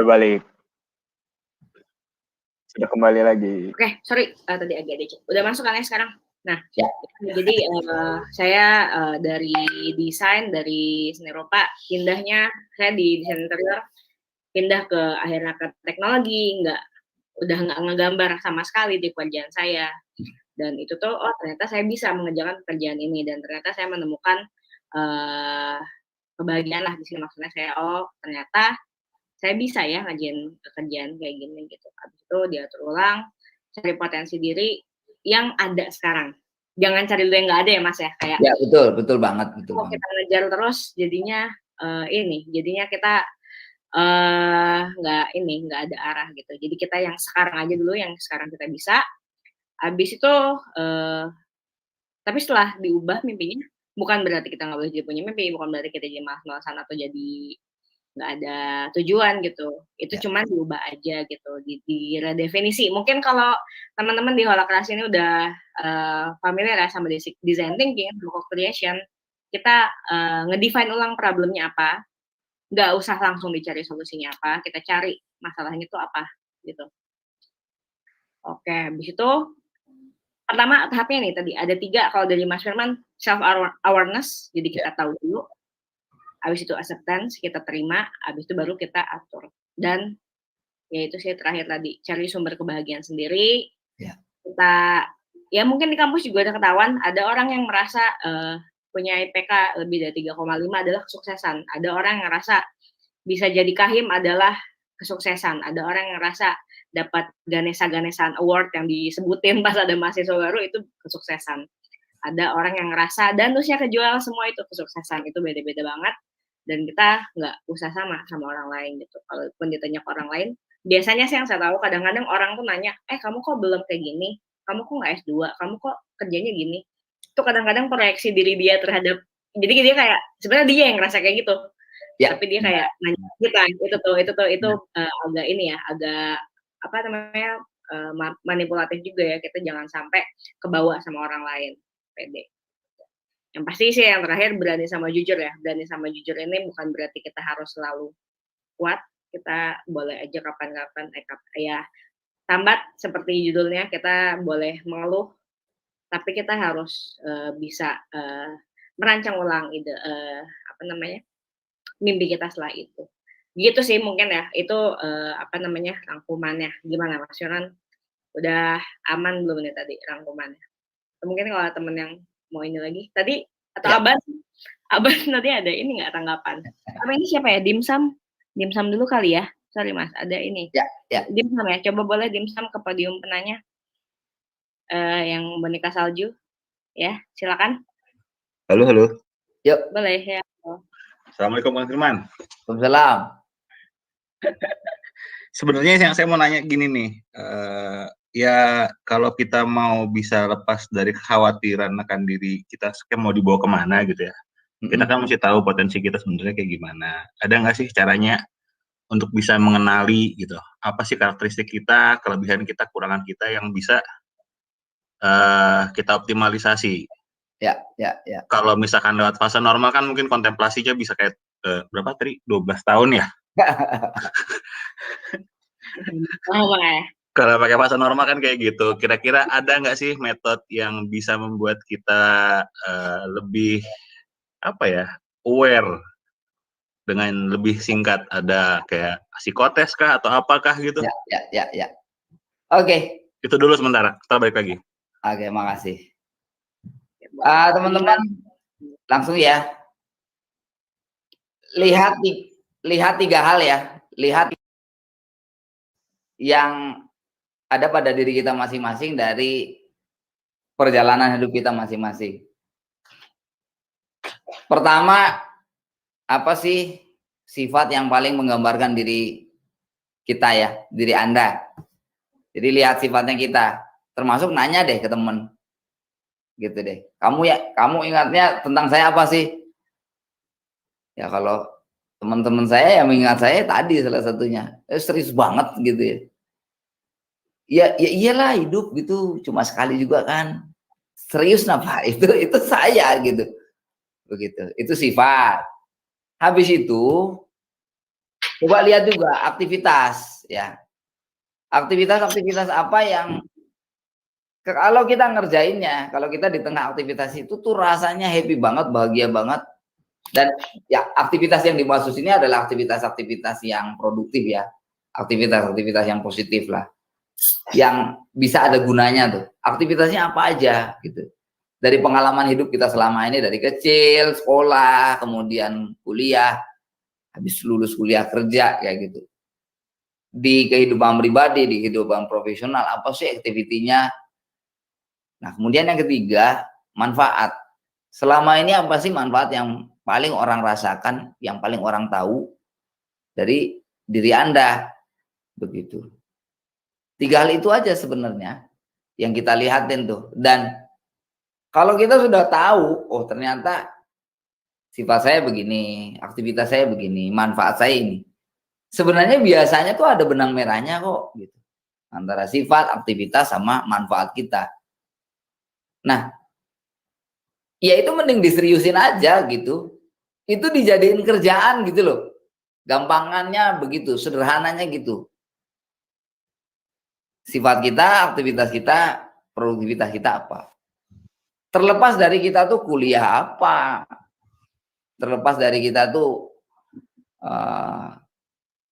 Sudah kembali lagi. Oke, sorry tadi agak dikit. Udah masuk kan ya sekarang? Nah, Ya. jadi saya dari desain dari seni rupa pindahnya saya di desain interior pindah ke akhirnya ke teknologi, udah nggak ngegambar sama sekali di pekerjaan saya. Dan itu tuh ternyata saya bisa mengerjakan pekerjaan ini dan ternyata saya menemukan kebahagiaan lah di sini, maksudnya saya ternyata saya bisa ya ngajain pekerjaan kayak gini gitu. Habis itu diatur ulang, cari potensi diri yang ada sekarang. Jangan cari dulu yang nggak ada ya Mas ya, kayak Ya betul banget, betul kalau banget. kita ngejar terus jadinya jadinya kita nggak ada arah gitu. Jadi kita yang sekarang aja dulu, yang sekarang kita bisa. Habis itu tapi setelah diubah mimpinya, bukan berarti kita nggak boleh jadi punya mimpi, bukan berarti kita jadi malas-malasan atau jadi nggak ada tujuan gitu. Itu Ya. cuman diubah aja gitu, diredefinisi. Mungkin kalau teman-teman di Holakeras ini udah familiar ya sama design thinking, block of creation, kita ngedefine ulang problemnya apa, nggak usah langsung dicari solusinya apa, kita cari masalahnya itu apa gitu. Oke, habis itu pertama tahapnya nih tadi ada 3 kalau dari Mas Firman, self awareness, jadi kita tahu dulu. Habis itu acceptance, kita terima, habis itu baru kita atur. Dan yaitu sih terakhir tadi, cari sumber kebahagiaan sendiri. Ya. Kita ya mungkin di kampus juga ada ketahuan, ada orang yang merasa punya IPK lebih dari 3,5 adalah kesuksesan. Ada orang yang ngerasa bisa jadi kahim adalah kesuksesan. Ada orang yang ngerasa dapat Ganesha Award yang disebutin pas ada mahasiswa baru itu kesuksesan. Ada orang yang ngerasa danusnya kejual, semua itu kesuksesan. Itu beda-beda banget. Dan kita nggak usah sama orang lain gitu. Kalaupun ditanya ke orang lain, biasanya sih yang saya tahu kadang-kadang orang tuh nanya, kamu kok belum kayak gini? Kamu kok nggak S2? Kamu kok kerjanya gini? Itu kadang-kadang proyeksi diri dia terhadap, jadi dia kayak sebenarnya dia yang ngerasa kayak gitu. Ya. Tapi dia kayak nanya kita, itu agak ini ya, agak apa namanya manipulatif juga ya. Kita jangan sampai kebawa sama orang lain. Pede. Yang pasti sih yang terakhir berani sama jujur ya. Berani sama jujur ini bukan berarti kita harus selalu kuat. Kita boleh aja kapan-kapan ya tambat seperti judulnya, kita boleh mengeluh, tapi kita harus bisa merancang ulang ide mimpi kita setelah itu. Gitu sih mungkin ya. Itu rangkumannya. Gimana Mas Yonan? Udah aman belum nih tadi rangkumannya? Mungkin kalau temen yang mau ini lagi tadi atau Ya. Aban nanti ada ini nggak tanggapan? Apa ini siapa ya? Dimsum dulu kali ya. Sorry Mas, ada ini. Ya. Dimsum ya. Coba boleh dimsum ke podium penanya. Yang boneka salju. Ya, silakan. Halo. Yuk. Boleh ya. Assalamualaikum Bang Firman. Waalaikumsalam. Sebenarnya yang saya mau nanya gini nih, ya kalau kita mau bisa lepas dari kekhawatiran akan diri kita, mau dibawa kemana gitu ya, kita kan mesti tahu potensi kita sebenarnya kayak gimana. Ada nggak sih caranya untuk bisa mengenali gitu, apa sih karakteristik kita, kelebihan kita, kurangan kita yang bisa kita optimalisasi. Ya. Kalau misalkan lewat fase normal kan mungkin kontemplasinya bisa kayak berapa tadi? 12 tahun ya? Kalau pakai fase normal kan kayak gitu. Kira-kira ada nggak sih metode yang bisa membuat kita lebih aware dengan lebih singkat? Ada kayak psikotes kah atau apakah gitu? Ya. Oke. Itu dulu sementara. Kita balik lagi. Oke, makasih. Teman-teman langsung ya. Lihat 3 hal ya. Lihat yang ada pada diri kita masing-masing dari perjalanan hidup kita masing-masing. Pertama, apa sih sifat yang paling menggambarkan diri kita ya, diri Anda. Jadi lihat sifatnya kita, termasuk nanya deh ke temen. Gitu deh. Kamu ingatnya tentang saya apa sih? Ya kalau teman-teman saya yang mengingat saya tadi salah satunya. Serius banget gitu ya. Ya iyalah hidup gitu, cuma sekali juga kan. Serius napa? Itu saya gitu. Begitu. Itu sifat. Habis itu coba lihat juga aktivitas ya. Aktivitas-aktivitas apa yang kalau kita ngerjainnya, kalau kita di tengah aktivitas itu tuh rasanya happy banget, bahagia banget. Dan ya aktivitas yang dimaksud ini adalah aktivitas-aktivitas yang produktif ya. Aktivitas-aktivitas yang positif lah. Yang bisa ada gunanya tuh. Aktivitasnya apa aja gitu. Dari pengalaman hidup kita selama ini dari kecil, sekolah, kemudian kuliah, habis lulus kuliah kerja kayak gitu. Di kehidupan pribadi, di kehidupan profesional, apa sih aktivitinya? Nah, kemudian yang ketiga, manfaat. Selama ini apa sih manfaat yang paling orang rasakan, yang paling orang tahu dari diri Anda? Begitu. 3 hal itu aja sebenarnya yang kita lihatin tuh. Dan kalau kita sudah tahu, oh ternyata sifat saya begini, aktivitas saya begini, manfaat saya ini. Sebenarnya biasanya tuh ada benang merahnya kok gitu. Antara sifat, aktivitas sama manfaat kita. Nah, ya itu mending diseriusin aja gitu. Itu dijadiin kerjaan gitu loh. Gampangannya begitu, sederhananya gitu. Sifat kita, aktivitas kita, produktivitas kita apa. Terlepas dari kita tuh kuliah apa. Terlepas dari kita tuh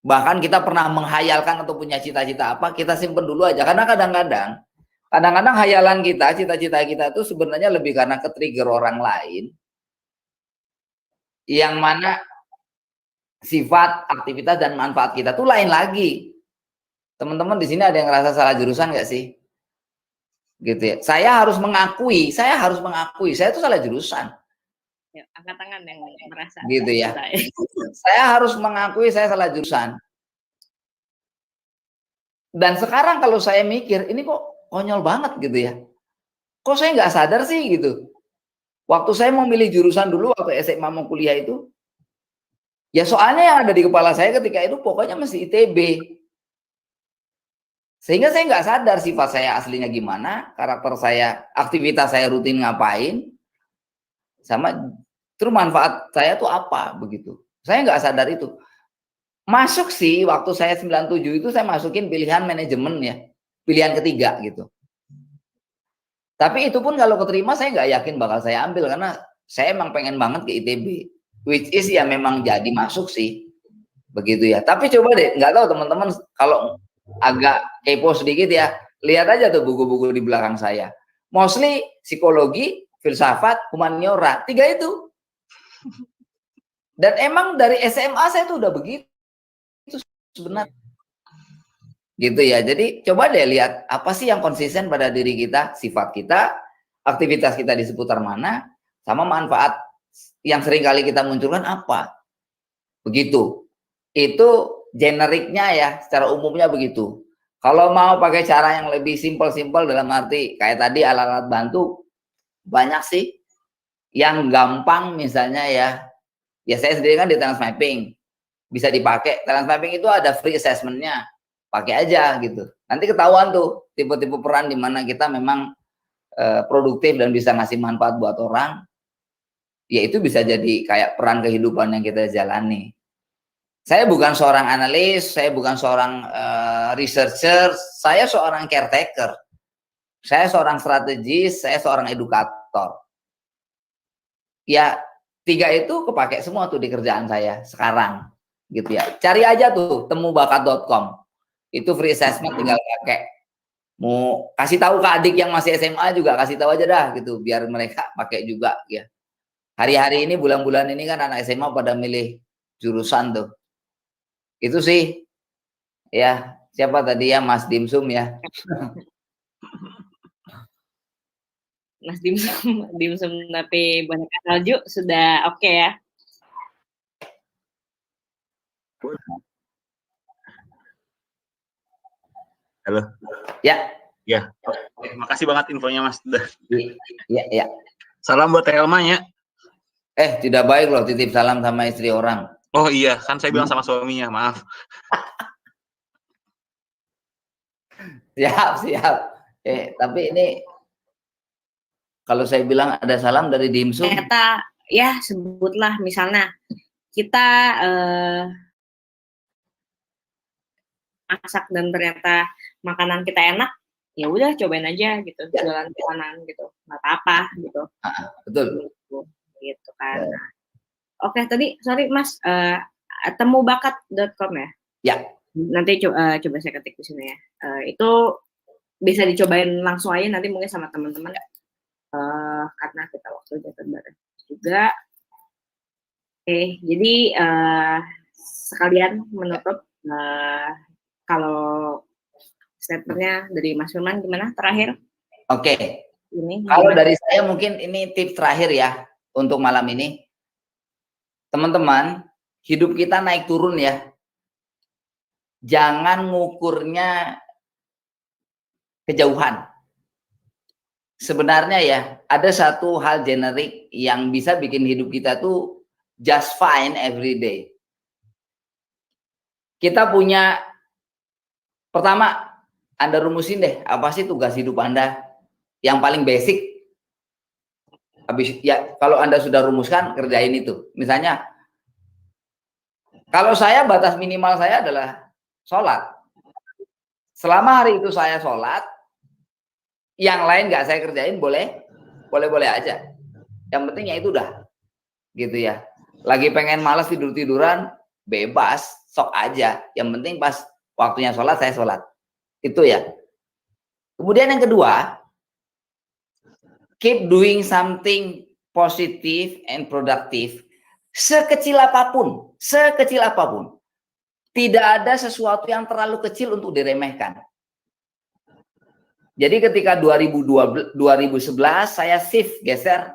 bahkan kita pernah menghayalkan atau punya cita-cita apa, kita simpen dulu aja. Karena kadang-kadang hayalan kita, cita-cita kita itu sebenarnya lebih karena ke-trigger orang lain. Yang mana sifat, aktivitas, dan manfaat kita tuh lain lagi. Teman-teman di sini ada yang ngerasa salah jurusan nggak sih? Gitu ya. Saya harus mengakui saya itu salah jurusan. Ya, angkat tangan yang merasa. Gitu ya. Saya harus mengakui saya salah jurusan. Dan sekarang kalau saya mikir, ini kok konyol banget gitu ya. Kok saya nggak sadar sih gitu. Waktu saya mau milih jurusan dulu, waktu SMA mau kuliah itu, ya soalnya yang ada di kepala saya ketika itu pokoknya mesti ITB. Sehingga saya nggak sadar sifat saya aslinya gimana, karakter saya, aktivitas saya rutin ngapain, sama terus manfaat saya tuh apa begitu. Saya nggak sadar itu. Masuk sih waktu saya 97 itu saya masukin pilihan manajemen ya, pilihan ketiga gitu. Tapi itu pun kalau keterima saya nggak yakin bakal saya ambil karena saya emang pengen banget ke ITB, which is ya memang jadi masuk sih, begitu ya. Tapi coba deh, nggak tahu teman-teman kalau agak kepo sedikit ya, lihat aja tuh buku-buku di belakang saya. Mostly psikologi, filsafat, humaniora, 3 itu. Dan emang dari SMA saya tuh udah begitu sebenarnya. Gitu ya. Jadi coba deh lihat apa sih yang konsisten pada diri kita, sifat kita, aktivitas kita di seputar mana, sama manfaat yang sering kali kita munculkan apa. Begitu. Itu generiknya ya, secara umumnya begitu. Kalau mau pakai cara yang lebih simpel-simpel dalam arti kayak tadi alat-alat bantu, banyak sih yang gampang misalnya ya. Ya saya sendiri kan di talent mapping, bisa dipakai. Talent mapping itu ada free assessment-nya. Pakai aja gitu. Nanti ketahuan tuh tipe-tipe peran di mana kita memang produktif dan bisa ngasih manfaat buat orang. Ya itu bisa jadi kayak peran kehidupan yang kita jalani. Saya bukan seorang analis, saya bukan seorang researcher, saya seorang caretaker. Saya seorang strategis, saya seorang edukator. Ya 3 itu kepake semua tuh di kerjaan saya sekarang. Gitu ya. Cari aja tuh temubakat.com. Itu free assessment tinggal pakai. Mau kasih tahu ke adik yang masih SMA juga kasih tahu aja dah gitu biar mereka pakai juga ya. Hari-hari ini bulan-bulan ini kan anak SMA pada milih jurusan tuh. Itu sih ya, siapa tadi ya Mas Dimsum ya. Mas Dimsum tapi banyak salju sudah oke ya. Halo. Ya. Ya. Makasih banget infonya Mas. Ya. Salam buat Helma ya. Tidak baik loh titip salam sama istri orang. Oh iya, kan saya bilang sama suaminya, maaf. Siap. Tapi ini Kalau saya bilang ada salam dari dimsum, ternyata ya sebutlah misalnya kita masak dan ternyata makanan kita enak, ya udah cobain aja gitu, Ya. jualan makanan gitu, nggak apa-apa gitu, betul. gitu kan. Ya. Nah, oke, tadi sorry Mas, temubakat.com ya? Ya. Nanti coba saya ketik di sini ya. Itu bisa dicobain langsung aja nanti mungkin sama teman-teman. Karena kita waktu itu bareng juga. Oke, jadi sekalian menutup kalau statementnya dari Mas Firman gimana terakhir? Oke. Ini Kalau gimana? dari saya mungkin ini tips terakhir ya untuk malam ini. Teman-teman, hidup kita naik turun ya. Jangan ngukurnya kejauhan. Sebenarnya ya, ada satu hal generik yang bisa bikin hidup kita tuh just fine every day. Kita punya, pertama, Anda rumusin deh, apa sih tugas hidup Anda yang paling basic. Habis ya, kalau Anda sudah rumuskan, kerjain itu. Misalnya, kalau saya batas minimal saya adalah sholat. Selama hari itu saya sholat, yang lain nggak saya kerjain boleh aja. Yang penting ya itu udah, gitu ya. Lagi pengen malas tiduran, bebas, sok aja. Yang penting pas waktunya sholat saya sholat. Itu ya. Kemudian yang kedua, keep doing something positive and productive. Sekecil apapun. Tidak ada sesuatu yang terlalu kecil untuk diremehkan. Jadi ketika 2011 saya shift geser.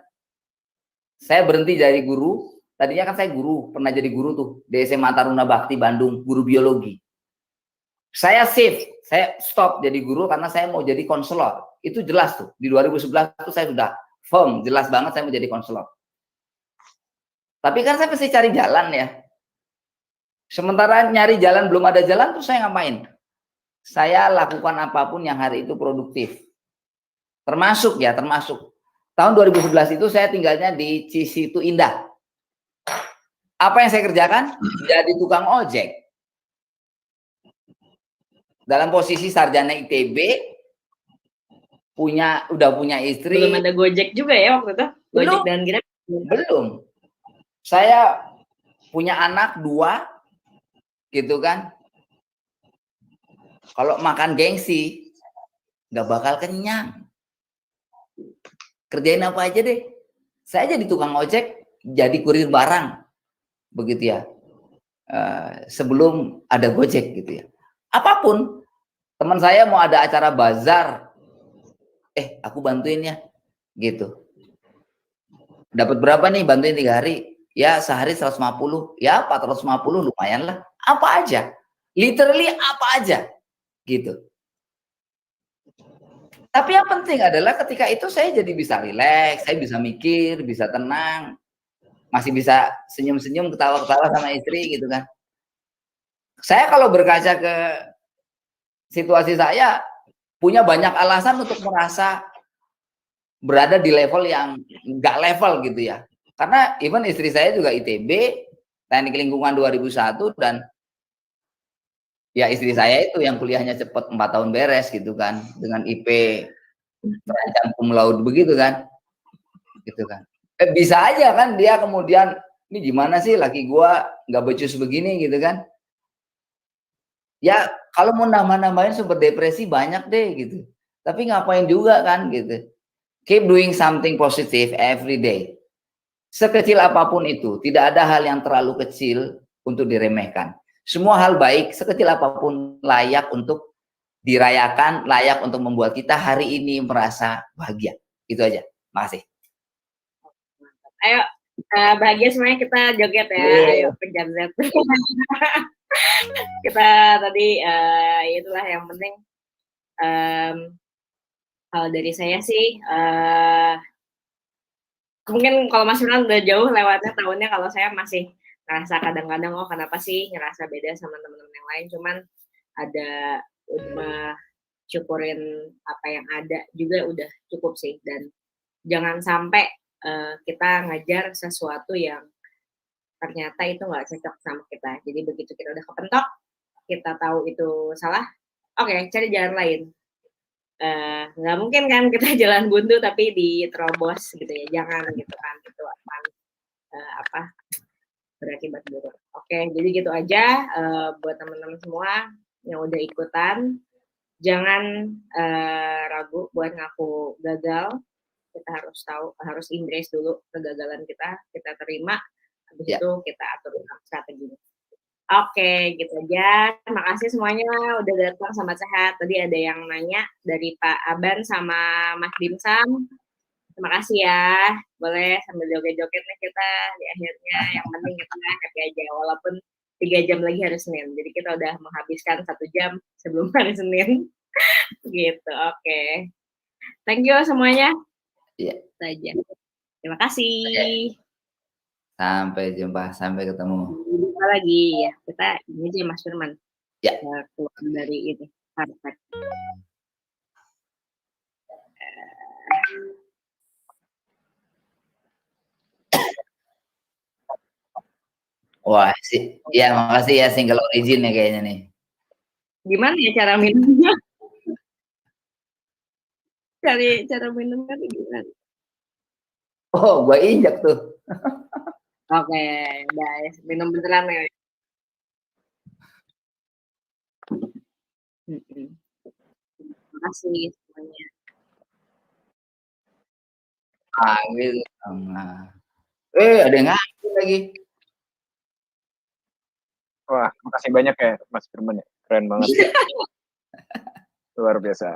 Saya berhenti dari guru. Tadinya kan saya guru, pernah jadi guru tuh di SMA Taruna Bakti Bandung, guru biologi. Saya shift, saya stop jadi guru karena saya mau jadi konselor. Itu jelas tuh. Di 2011 itu saya sudah firm, jelas banget saya mau jadi konselor. Tapi kan saya pasti cari jalan ya. Sementara nyari jalan belum ada jalan tuh saya ngapain? Saya lakukan apapun yang hari itu produktif. Termasuk tahun 2011 itu saya tinggalnya di Cisitu Indah. Apa yang saya kerjakan? Jadi tukang ojek. Dalam posisi sarjana ITB, udah punya istri. Belum ada Gojek juga ya waktu itu? Gojek dan Grab? Belum. Saya punya anak 2, gitu kan. Kalau makan gengsi, nggak bakal kenyang. Kerjain apa aja deh. Saya jadi tukang ojek, jadi kurir barang. Begitu ya. Sebelum ada Gojek gitu ya. Apapun. Teman saya mau ada acara bazar. Aku bantuin ya. Gitu. Dapat berapa nih bantuin 3 hari? Ya sehari 150. Ya 450 lumayan lah. Apa aja. Literally apa aja. Gitu. Tapi yang penting adalah ketika itu saya jadi bisa rileks, saya bisa mikir, bisa tenang, masih bisa senyum-senyum, ketawa-ketawa sama istri gitu kan. Saya kalau berkaca ke situasi saya, punya banyak alasan untuk merasa berada di level yang nggak level gitu ya. Karena even istri saya juga ITB, Teknik Lingkungan 2001, dan ya istri saya itu yang kuliahnya cepat 4 tahun beres gitu kan, dengan IP terancam cum laude begitu kan, gitu kan. Bisa aja kan dia kemudian, ini gimana sih laki gua nggak becus begini gitu kan. Ya kalau mau nambah-nambahin sumber depresi banyak deh gitu. Tapi ngapain juga kan gitu. Keep doing something positive every day. Sekecil apapun itu, tidak ada hal yang terlalu kecil untuk diremehkan. Semua hal baik, sekecil apapun layak untuk dirayakan, layak untuk membuat kita hari ini merasa bahagia. Itu aja. Makasih. Ayo, bahagia semuanya kita joget ya. Ayo, pencet Z. Kita tadi, itulah yang penting. Kalau dari saya sih, mungkin kalau Mas Firman udah jauh lewatnya tahunnya, kalau saya masih ngerasa kadang-kadang, oh kenapa sih ngerasa beda sama teman-teman yang lain, cuman ada udah syukurin apa yang ada juga udah cukup sih. Dan jangan sampai kita ngajar sesuatu yang ternyata itu nggak cocok sama kita. Jadi begitu kita udah kepentok, kita tahu itu salah, oke, cari jalan lain. Nggak mungkin kan kita jalan buntu tapi diterobos gitu ya, jangan gitu kan, itu akan berakibat buruk. Oke, jadi gitu aja buat teman-teman semua yang udah ikutan, jangan ragu buat ngaku gagal. Kita harus tahu, harus embrace dulu kegagalan kita terima, habis itu kita atur strateginya. Oke, gitu aja. Terima kasih semuanya udah datang, selamat sehat. Tadi ada yang nanya dari Pak Aban sama Mas Dimsum. Terima kasih ya. Boleh sambil joget-joget nih kita di akhirnya. Yang penting kita happy aja. Walaupun 3 jam lagi hari Senin. Jadi kita udah menghabiskan 1 jam sebelum hari Senin. Gitu, oke. Thank you semuanya. Iya. Saja. Terima kasih. Sampai jumpa, sampai ketemu. Jumpa lagi ya. Kita ini aja Mas Firman. Ya. Keluar dari ini. Harvard. Wah, sih. Ya, makasih ya single origin ya kayaknya nih. Gimana ya cara minumnya? Cara minumnya gimana? Oh, gua injak tuh. Oke, guys, minum beneran ya. Terima kasih semuanya. Panggil sama. Ada yang nganggur lagi. Wah, makasih banyak ya Mas Firman ya. Keren banget. Luar biasa.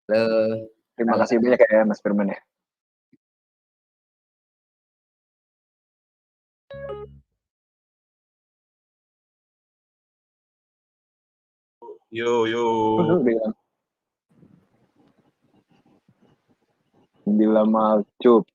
Halo. Terima kasih banyak ya Mas Firman ya. Yo. Bila mau cup.